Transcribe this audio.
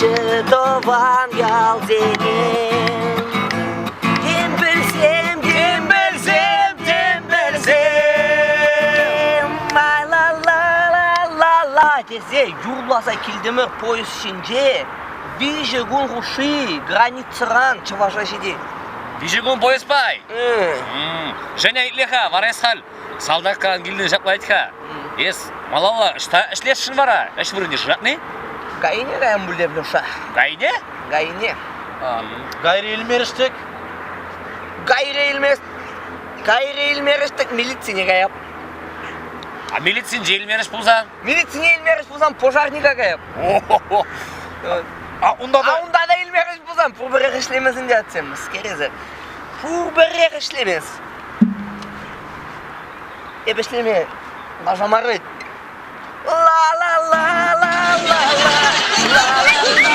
Çıtovan yal zeyn Dembelsem Ay la la dese Юрласа келдімір поезд ішінде Вижегун руши границыран чыважа жеде Вижегун поезд бай? Женя итлеха, варайсхал Салдаққан келден жаплайтқа Ес, малала, ішлесшін вара? Әш бұрынды жыратны? Гайне ғайын бүлдеп лөша Гайне? Гайне Gayri ilmeristik. Gayri ilmeristik militsine gayap А милицин же илмеріш бұлзан? Militsine ilmeriş buzan požarnika gayap Onda da ilmeriş buzan purberek işlemesin de atsemiz Kereze Purberek işlemez Ebe işleme Başamarıt La